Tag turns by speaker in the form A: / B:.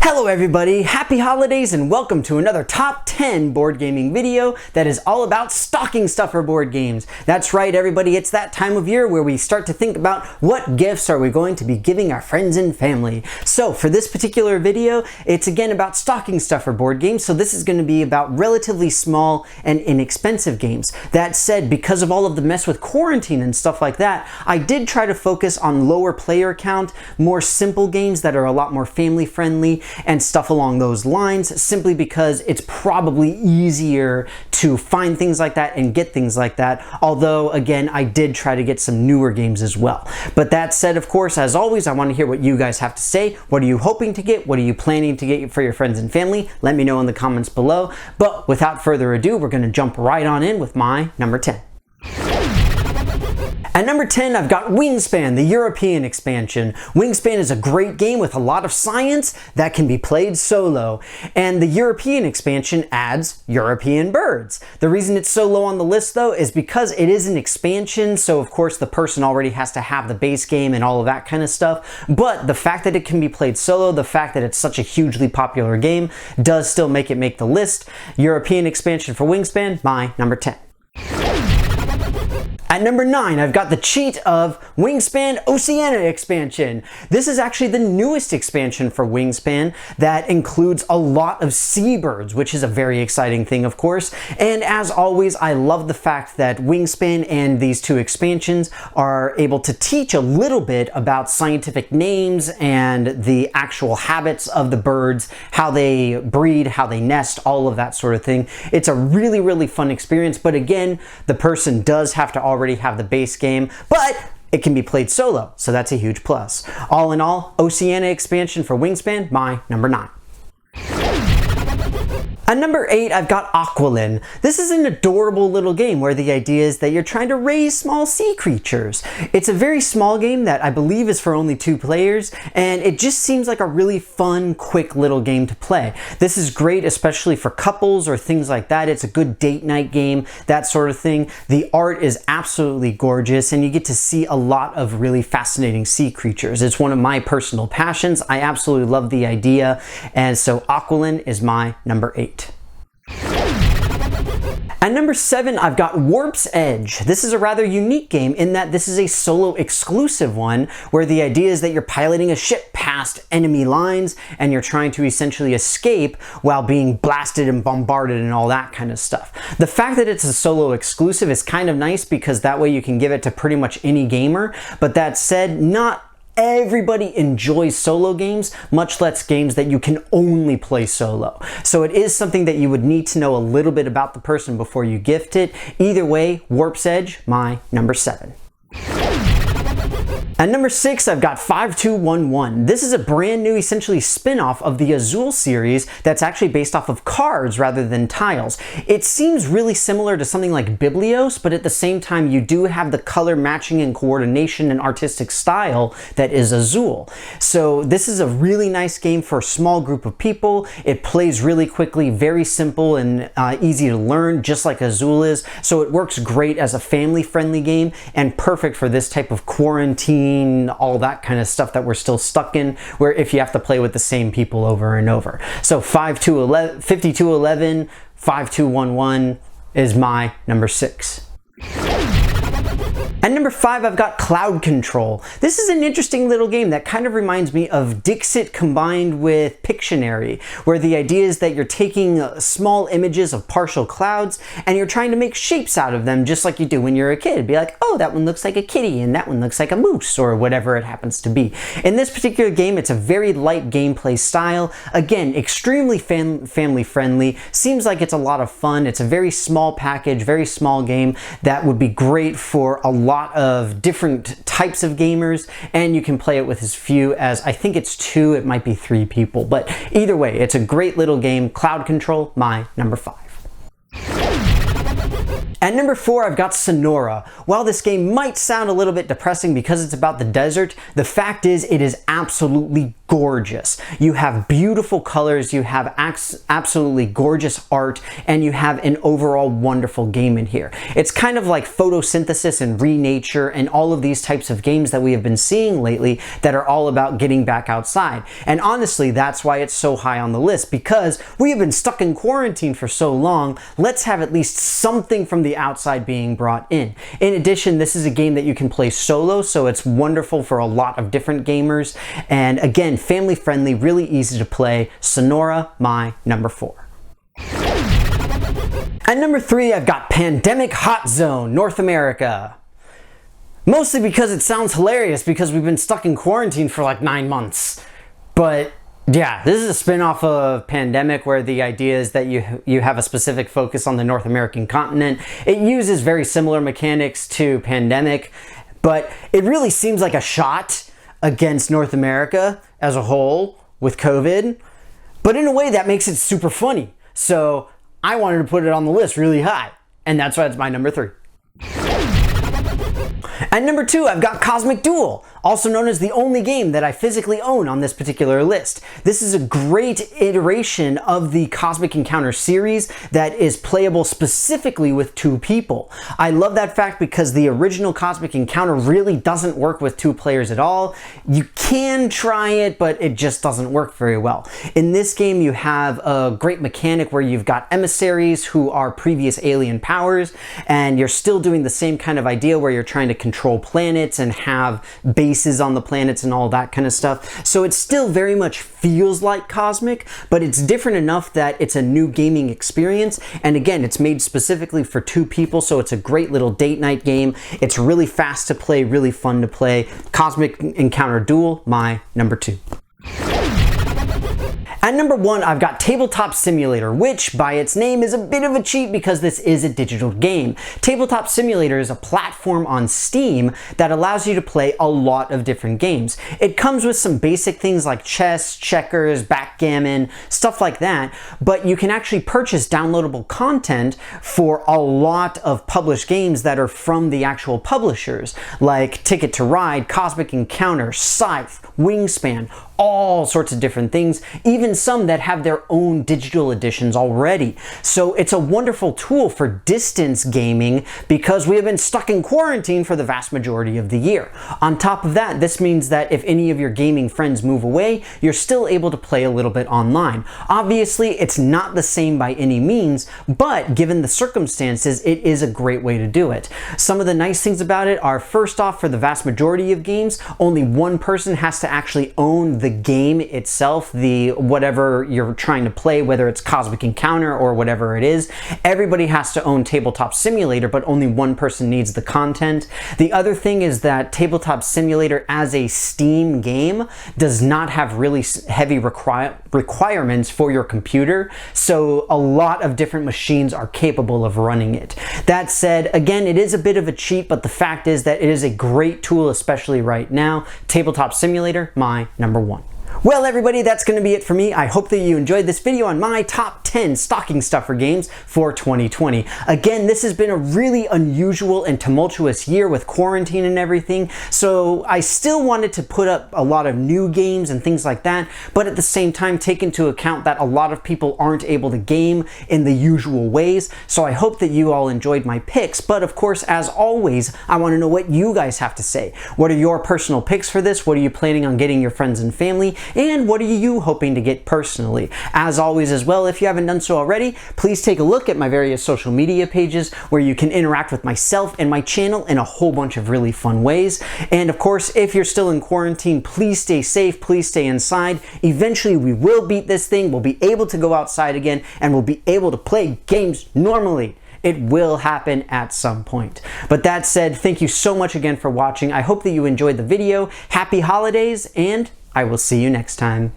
A: Hello everybody, happy holidays and welcome to another top 10 board gaming video that is all about stocking stuffer board games. That's right everybody, it's that time of year where we start to think about what gifts are we going to be giving our friends and family. So for this particular video, it's again about stocking stuffer board games, so this is going to be about relatively small and inexpensive games. That said, because of all of the mess with quarantine and stuff like that, I did try to focus on lower player count, more simple games that are a lot more family friendly and stuff along those lines, simply because it's probably easier to find things like that and get things like that. Although again, I did try to get some newer games as well. But that said, of course, as always, I want to hear what you guys have to say. What are you hoping to get? What are you planning to get for your friends and family? Let me know in the comments below. But without further ado, we're going to jump right on in with my number 10. At number 10, I've got Wingspan, the European expansion. Wingspan is a great game with a lot of science that can be played solo. And the European expansion adds European birds. The reason it's so low on the list though is because it is an expansion, so of course the person already has to have the base game and all of that kind of stuff. But the fact that it can be played solo, the fact that it's such a hugely popular game, does still make it make the list. European expansion for Wingspan, my number 10. At number 9, I've got the cheat of Wingspan Oceana expansion. This is actually the newest expansion for Wingspan that includes a lot of seabirds, which is a very exciting thing, of course. And as always, I love the fact that Wingspan and these two expansions are able to teach a little bit about scientific names and the actual habits of the birds, how they breed, how they nest, all of that sort of thing. It's a really, really fun experience, but again, the person does have to already have the base game, but it can be played solo, so that's a huge plus. All in all, Oceana expansion for Wingspan, my number 9. At number 8, I've got Aqualin. This is an adorable little game where the idea is that you're trying to raise small sea creatures. It's a very small game that I believe is for only 2 players, and it just seems like a really fun, quick little game to play. This is great, especially for couples or things like that. It's a good date night game, that sort of thing. The art is absolutely gorgeous, and you get to see a lot of really fascinating sea creatures. It's one of my personal passions. I absolutely love the idea, and so Aqualin is my number 8. At number 7, I've got Warp's Edge. This is a rather unique game in that this is a solo exclusive one where the idea is that you're piloting a ship past enemy lines and you're trying to essentially escape while being blasted and bombarded and all that kind of stuff. The fact that it's a solo exclusive is kind of nice because that way you can give it to pretty much any gamer, but that said, not everybody enjoys solo games, much less games that you can only play solo. So it is something that you would need to know a little bit about the person before you gift it. Either way, Warp's Edge, my number 7. At number 6, I've got 5211. This is a brand new, essentially spin-off of the Azul series that's actually based off of cards rather than tiles. It seems really similar to something like Biblios, but at the same time you do have the color matching and coordination and artistic style that is Azul. So this is a really nice game for a small group of people. It plays really quickly, very simple and easy to learn, just like Azul is. So it works great as a family-friendly game and perfect for this type of quarantine, all that kind of stuff that we're still stuck in, where if you have to play with the same people over and over. So 5211, 5211 is my number 6. At number 5, I've got Cloud Control. This is an interesting little game that kind of reminds me of Dixit combined with Pictionary, where the idea is that you're taking small images of partial clouds and you're trying to make shapes out of them just like you do when you're a kid. Be like, oh, that one looks like a kitty and that one looks like a moose, or whatever it happens to be. In this particular game, it's a very light gameplay style. Again, extremely family friendly. Seems like it's a lot of fun. It's a very small package, very small game that would be great for a lot of different types of gamers, and you can play it with as few as, I think it's 2, it might be 3 people, but either way, it's a great little game. Cloud Control, my number 5. At number 4, I've got Sonora. While this game might sound a little bit depressing because it's about the desert, the fact is it is absolutely gorgeous. You have beautiful colors, you have absolutely gorgeous art, and you have an overall wonderful game in here. It's kind of like photosynthesis and renature and all of these types of games that we have been seeing lately that are all about getting back outside. And honestly, that's why it's so high on the list, because we have been stuck in quarantine for so long. Let's have at least something from the outside being brought in. In addition, this is a game that you can play solo, so it's wonderful for a lot of different gamers. And again, family friendly, really easy to play. Sonora, my number 4. At number 3, I've got Pandemic Hot Zone, North America. Mostly because it sounds hilarious because we've been stuck in quarantine for like 9 months. But yeah, this is a spin-off of Pandemic, where the idea is that you have a specific focus on the North American continent. It uses very similar mechanics to Pandemic, but it really seems like a shot against North America as a whole with COVID, but in a way that makes it super funny. So I wanted to put it on the list really high, and that's why it's my number 3. At number 2, I've got Cosmic Duel, also known as the only game that I physically own on this particular list. This is a great iteration of the Cosmic Encounter series that is playable specifically with 2 people. I love that fact because the original Cosmic Encounter really doesn't work with 2 players at all. You can try it, but it just doesn't work very well. In this game, you have a great mechanic where you've got emissaries who are previous alien powers, and you're still doing the same kind of idea where you're trying to control planets and have bases on the planets and all that kind of stuff. So it still very much feels like Cosmic, but it's different enough that it's a new gaming experience. And again, it's made specifically for 2 people, so it's a great little date night game. It's really fast to play, really fun to play. Cosmic Encounter Duel, my number 2. At number 1, I've got Tabletop Simulator, which by its name is a bit of a cheat because this is a digital game. Tabletop Simulator is a platform on Steam that allows you to play a lot of different games. It comes with some basic things like chess, checkers, backgammon, stuff like that, but you can actually purchase downloadable content for a lot of published games that are from the actual publishers, like Ticket to Ride, Cosmic Encounter, Scythe, Wingspan, all sorts of different things, even some that have their own digital editions already. So it's a wonderful tool for distance gaming because we have been stuck in quarantine for the vast majority of the year. On top of that, this means that if any of your gaming friends move away, you're still able to play a little bit online. Obviously, it's not the same by any means, but given the circumstances, it is a great way to do it. Some of the nice things about it are, first off, for the vast majority of games, only one person has to actually own the game itself, the whatever you're trying to play, whether it's Cosmic Encounter or whatever it is. Everybody has to own Tabletop Simulator, but only one person needs the content. The other thing is that Tabletop Simulator as a Steam game does not have really heavy requirements for your computer, so a lot of different machines are capable of running it. That said, again, it is a bit of a cheat, but the fact is that it is a great tool, especially right now. Tabletop Simulator, my number 1. Well, everybody, that's going to be it for me. I hope that you enjoyed this video on my top 10 stocking stuffer games for 2020. Again, this has been a really unusual and tumultuous year with quarantine and everything, so I still wanted to put up a lot of new games and things like that, but at the same time take into account that a lot of people aren't able to game in the usual ways, so I hope that you all enjoyed my picks. But of course, as always, I want to know what you guys have to say. What are your personal picks for this? What are you planning on getting your friends and family? And what are you hoping to get personally? As always as well, if you haven't done so already, please take a look at my various social media pages where you can interact with myself and my channel in a whole bunch of really fun ways. And of course, if you're still in quarantine, please stay safe, please stay inside. Eventually we will beat this thing, we'll be able to go outside again, and we'll be able to play games normally. It will happen at some point. But that said, thank you so much again for watching. I hope that you enjoyed the video. Happy holidays, and I will see you next time.